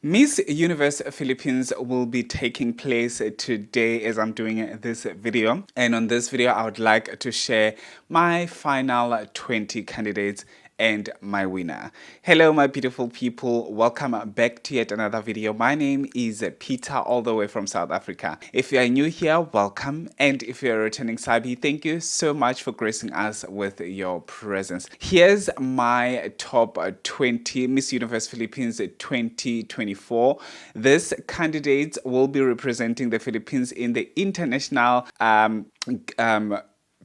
Miss Universe Philippines will be taking place today as I'm doing this video. And on this video, I would like to share my final 20 candidates and my winner. Hello, my beautiful people. Welcome back to yet another video. My name is Peter, all the way from South Africa. If you are new here, welcome. And if you're a returning Sabi, thank you so much for gracing us with your presence. Here's my top 20 Miss Universe Philippines 2024. These candidates will be representing the Philippines in the international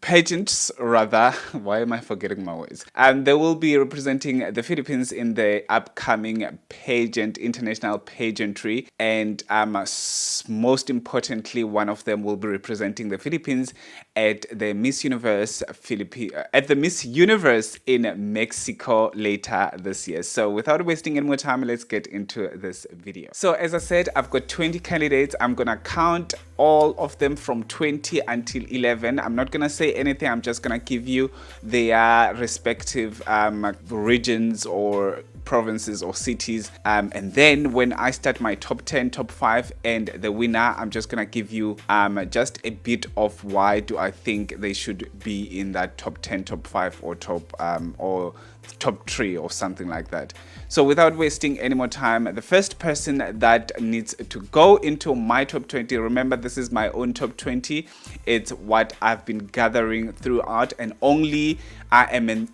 pageants, rather. Why am I forgetting my words? They will be representing the Philippines in the upcoming pageant, international pageantry, and most importantly, one of them will be representing the Philippines at the Miss Universe in Mexico later this year. So without wasting any more time, let's get into this video. So as I said, I've got 20 candidates. I'm gonna count all of them from 20 until 11. I'm not gonna say anything. I'm just gonna give you their respective regions or provinces or cities, and then when I start my top 10, top 5 and the winner, I'm just gonna give you just a bit of why do I think they should be in that top 10, top 5 or top 3 or something like that. So without wasting any more time, the first person that needs to go into my top 20, remember this is my own top 20, it's what I've been gathering throughout, and only I am an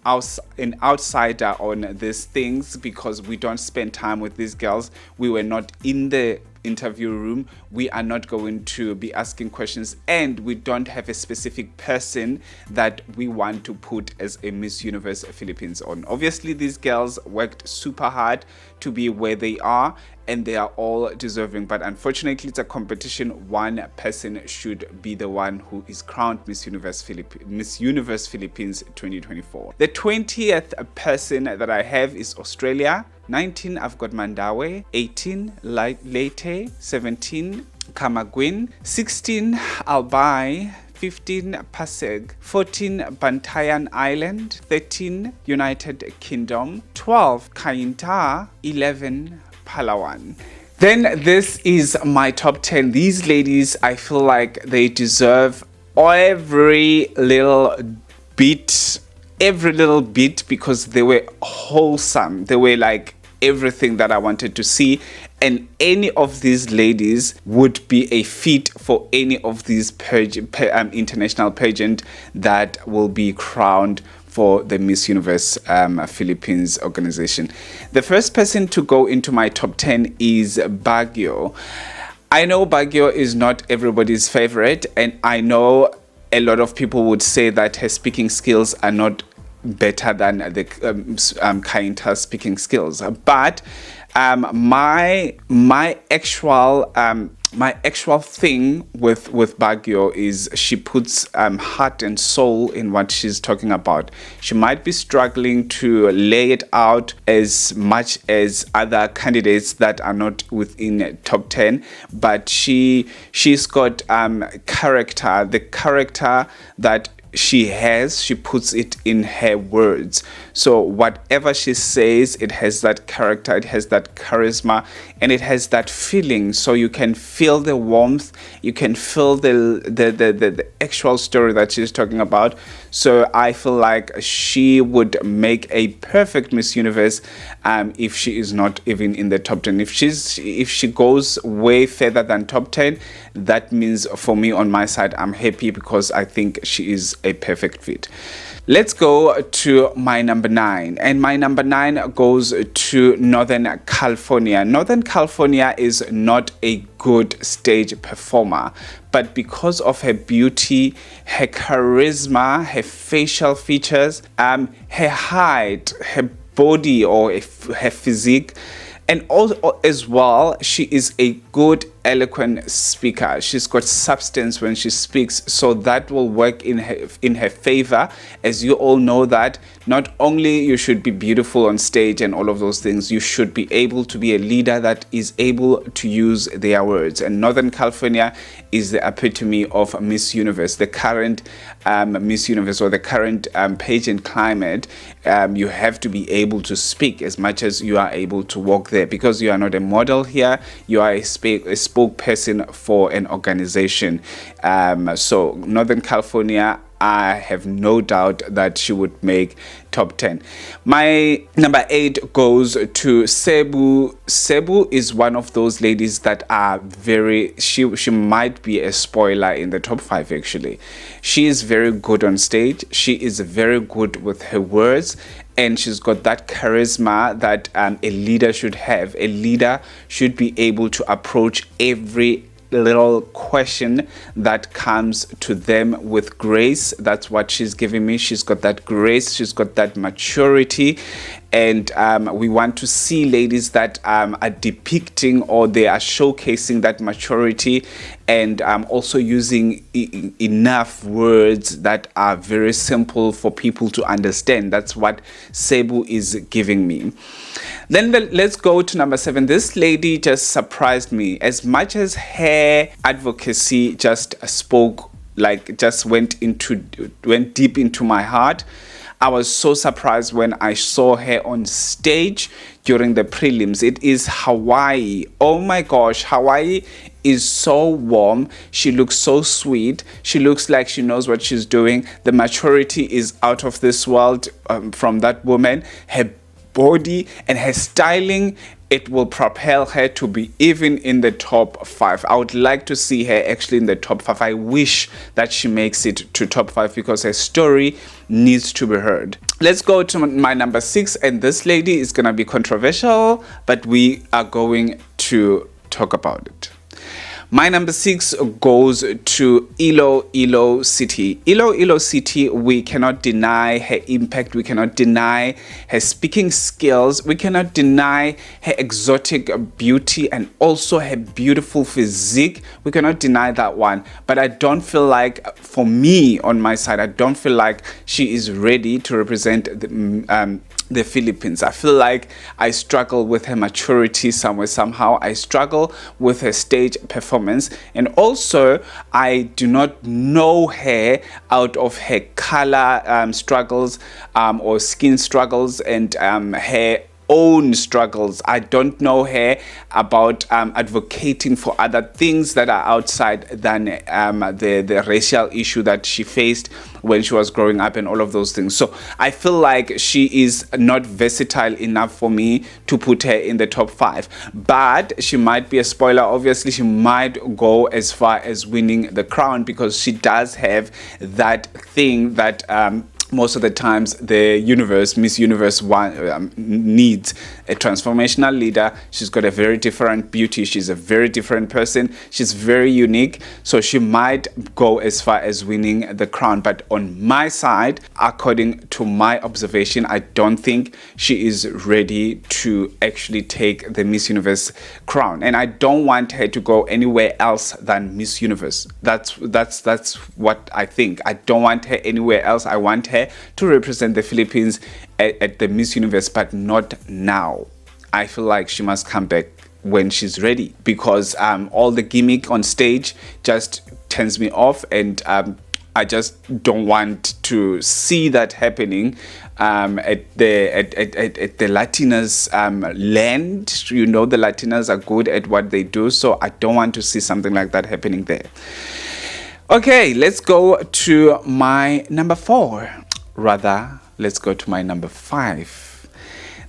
outsider on these things because we don't spend time with these girls. We were not in the interview room. We are not going to be asking questions, and we don't have a specific person that we want to put as a Miss Universe Philippines on. Obviously, these girls worked super hard to be where they are, and they are all deserving, but unfortunately it's a competition. One person should be the one who is crowned Miss Universe Philippines 2024. The 20th person that I have is Australia. 19, I've got Mandawi. 18, Leyte. 17, Camagüey. 16, Albay. 15, Pasig. 14, Bantayan Island. 13, United Kingdom. 12, Cainta. 11, Palawan. Then this is my top 10. These ladies, I feel like they deserve every little bit because they were wholesome. They were like everything that I wanted to see, and any of these ladies would be a fit for any of these international pageant that will be crowned for the Miss Universe Philippines organization. The first person to go into my top 10 is Baguio. I know Baguio is not everybody's favorite, and I know a lot of people would say that her speaking skills are not better than the Cainta speaking skills, but my actual thing with Baguio is she puts heart and soul in what she's talking about. She might be struggling to lay it out as much as other candidates that are not within top 10, but she's got character. The character that she puts it in her words. So whatever she says, it has that character, it has that charisma, and it has that feeling. So you can feel the warmth, you can feel the actual story that she's talking about. So I feel like she would make a perfect Miss Universe if she is not even in the top 10. If she goes way further than top 10, that means for me on my side, I'm happy because I think she is a perfect fit. Let's go to my number 9, and my number 9 goes to Northern California. Northern California is not a good stage performer, but because of her beauty, her charisma, her facial features, her height, her body or her physique, and also as well, she is a good eloquent speaker. She's got substance when she speaks, so that will work in her favor. As you all know that not only you should be beautiful on stage and all of those things, you should be able to be a leader that is able to use their words. And Northern California is the epitome of Miss Universe, the current Miss Universe, or the current pageant climate. You have to be able to speak as much as you are able to walk there, because you are not a model here, you are a spokesperson for an organization. So Northern California, I have no doubt that she would make top 10. My number 8 goes to Cebu. Cebu is one of those ladies that are she might be a spoiler in the top 5 actually. She is very good on stage. She is very good with her words, and she's got that charisma that a leader should have. A leader should be able to approach every little question that comes to them with grace. That's what she's giving me. She's got that grace, she's got that maturity, and we want to see ladies that are depicting, or they are showcasing that maturity, and also using enough words that are very simple for people to understand. That's what Cebu is giving me. Then let's go to number 7. This lady just surprised me. As much as her advocacy just went deep into my heart, I was so surprised when I saw her on stage during the prelims. It is Hawaii. Oh my gosh, Hawaii is so warm. She looks so sweet. She looks like she knows what she's doing. The maturity is out of this world from that woman. Her body and her styling, it will propel her to be even in the top 5. I would like to see her actually in the top 5. I wish that she makes it to top 5, because her story needs to be heard. Let's go to my number 6, and this lady is gonna be controversial, but we are going to talk about it. My number 6 goes to Iloilo City. Iloilo City, we cannot deny her impact. We cannot deny her speaking skills. We cannot deny her exotic beauty and also her beautiful physique. We cannot deny that one. But I don't feel like, for me, on my side, I don't feel like she is ready to represent the Philippines. I feel like I struggle with her maturity somehow. I struggle with her stage performance, and also I do not know her out of her color struggles or skin struggles and her own struggles. I don't know her about advocating for other things that are outside than the racial issue that she faced when she was growing up and all of those things. So I feel like she is not versatile enough for me to put her in the top 5. But she might be a spoiler. Obviously, she might go as far as winning the crown, because she does have that thing that most of the times the Miss Universe needs a transformational leader. She's got a very different beauty. She's a very different person. She's very unique. So she might go as far as winning the crown. But on my side, according to my observation, I don't think she is ready to actually take the Miss Universe crown. And I don't want her to go anywhere else than Miss Universe. That's what I think. I don't want her anywhere else. I want her to represent the Philippines at the Miss Universe, but not now. I feel like she must come back when she's ready, because all the gimmick on stage just turns me off, and I just don't want to see that happening at the Latinas land. You know, the Latinas are good at what they do, so I don't want to see something like that happening there. Okay, let's go to my number 4. Rather, let's go to my number 5.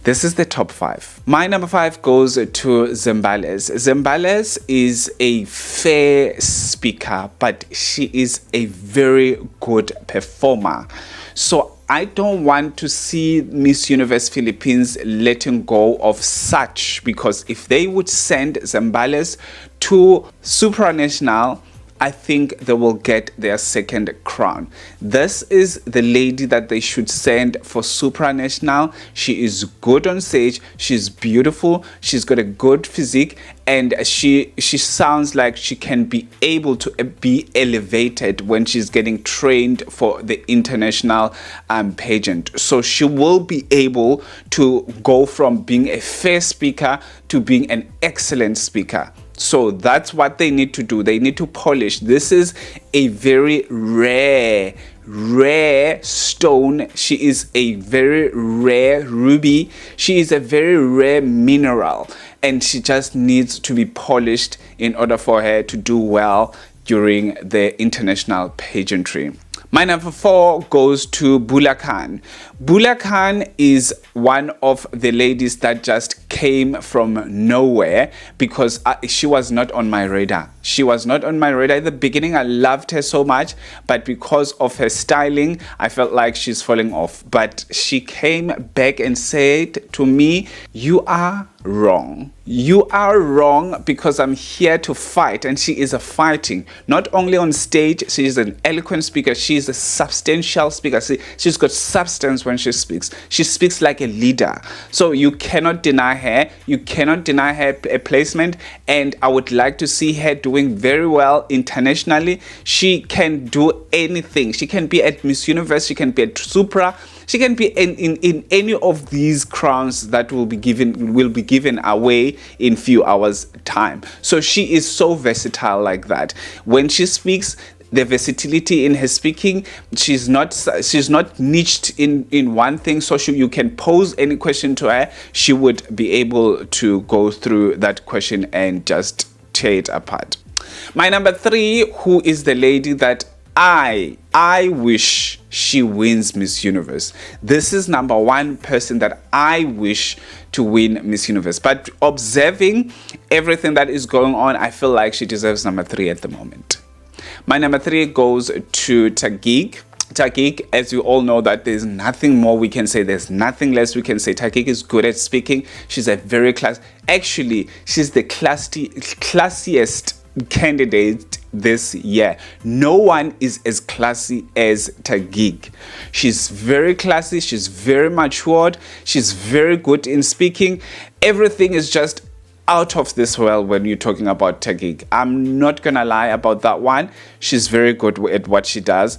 This is the top 5. My number 5 goes to Zambales. Zambales is a fair speaker, but she is a very good performer. So I don't want to see Miss Universe Philippines letting go of such, because if they would send Zambales to supranational, I think they will get their second crown. This is the lady that they should send for supranational. She is good on stage. She's beautiful. She's got a good physique, and she sounds like she can be able to be elevated when she's getting trained for the international pageant. So she will be able to go from being a fair speaker to being an excellent speaker. So that's what they need to do. They need to polish. This is a very rare stone. She is a very rare ruby. She is a very rare mineral, and she just needs to be polished in order for her to do well during the international pageantry. My number 4 goes to Bula Khan. Bula Khan is one of the ladies that just came from nowhere because she was not on my radar. She was not on my radar at the beginning. I loved her so much, but because of her styling, I felt like she's falling off. But she came back and said to me, "You are wrong. You are wrong because I'm here to fight." And she is a fighting. Not only on stage, she is an eloquent speaker. She is a substantial speaker. She's got substance when she speaks. She speaks like a leader. So you cannot deny her. You cannot deny her a placement. And I would like to see her doing very well internationally. She can do anything. She can be at Miss Universe. She can be at Supra. She can be in any of these crowns that will be given away in few hours time. So she is so versatile like that. When she speaks, the versatility in her speaking, she's not niched in one thing. So you can pose any question to her, she would be able to go through that question and just tear it apart. My number 3, who is the lady that I wish she wins Miss Universe. This is number 1 person that I wish to win Miss Universe. But observing everything that is going on, I feel like she deserves number 3 at the moment. My number 3 goes to Tagig. Tagig, as you all know, that there's nothing more we can say. There's nothing less we can say. Tagig is good at speaking. She's a very actually, she's the classiest candidate this year. No one is as classy as Tagig. She's very classy. She's very matured. She's very good in speaking. Everything is just out of this world when you're talking about Tagig. I'm not gonna lie about that one. She's very good at what she does.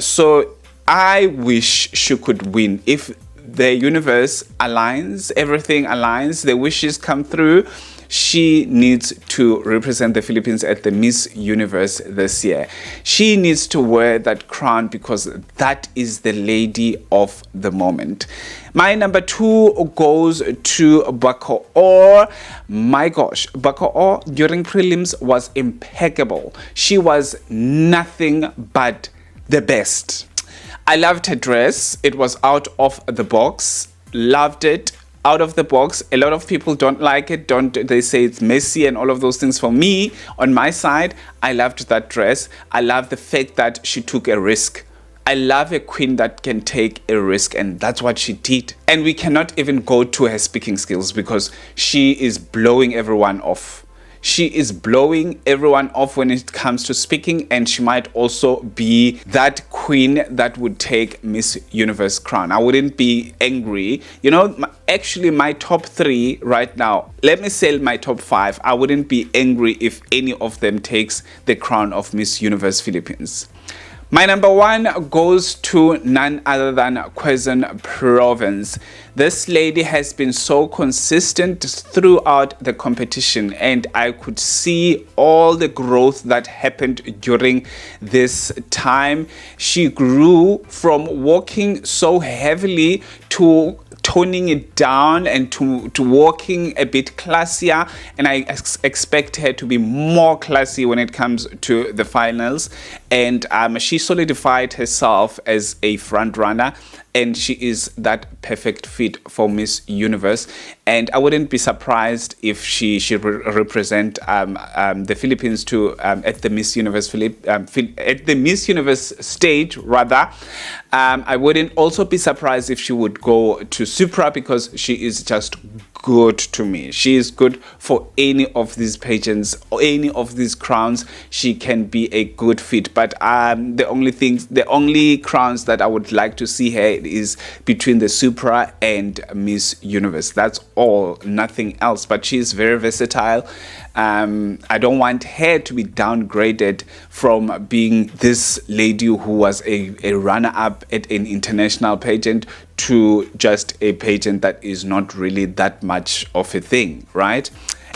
So I wish she could win. If the universe aligns, everything aligns, the wishes come through, she needs to represent the Philippines at the Miss Universe this year. She needs to wear that crown because that is the lady of the moment. My number 2 goes to Bacoor. My gosh, Bacoor during prelims was impeccable. She was nothing but the best. I loved her dress. It was out of the box. Loved it. Out of the box. A lot of people don't like it. They say it's messy and all of those things. For me, on my side, I loved that dress. I love the fact that she took a risk. I love a queen that can take a risk, and that's what she did. And we cannot even go to her speaking skills because she is blowing everyone off. She is blowing everyone off when it comes to speaking, and she might also be that queen that would take Miss Universe crown. I wouldn't be angry. You know, actually my top 3 right now, let me say my top 5, I wouldn't be angry if any of them takes the crown of Miss Universe Philippines. My number 1 goes to none other than Quezon Province. This lady has been so consistent throughout the competition, and I could see all the growth that happened during this time. She grew from walking so heavily to toning it down and to walking a bit classier, and I expect her to be more classy when it comes to the finals. And she solidified herself as a front runner, and she is that perfect fit for Miss Universe. And I wouldn't be surprised if she represent the Philippines to at the Miss Universe at the Miss Universe stage rather. I wouldn't also be surprised if she would go to Supra because she is just good to me. She is good for any of these pageants or any of these crowns. She can be a good fit. But the only crowns that I would like to see her is between the Supra and Miss Universe. That's all, nothing else. But she is very versatile. I don't want her to be downgraded from being this lady who was a runner-up at an international pageant to just a pageant that is not really that much of a thing, right?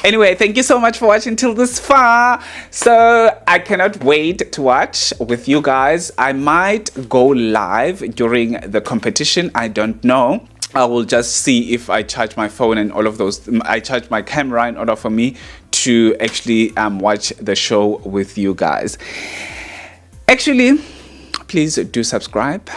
Anyway, thank you so much for watching till this far. So I cannot wait to watch with you guys. I might go live during the competition. I don't know. I will just see if I charge my phone and all of those. I charge my camera in order for me to actually watch the show with you guys. Actually, please do subscribe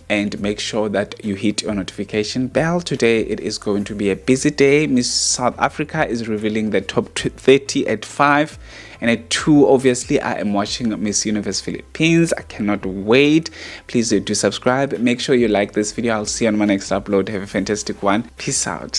and make sure that you hit your notification bell. Today it is going to be a busy day. Miss South Africa is revealing the top 30 at 5, and at 2 obviously I am watching Miss Universe Philippines. I cannot wait. Please do subscribe. Make sure you like this video. I'll see you on my next upload. Have a fantastic one. Peace out.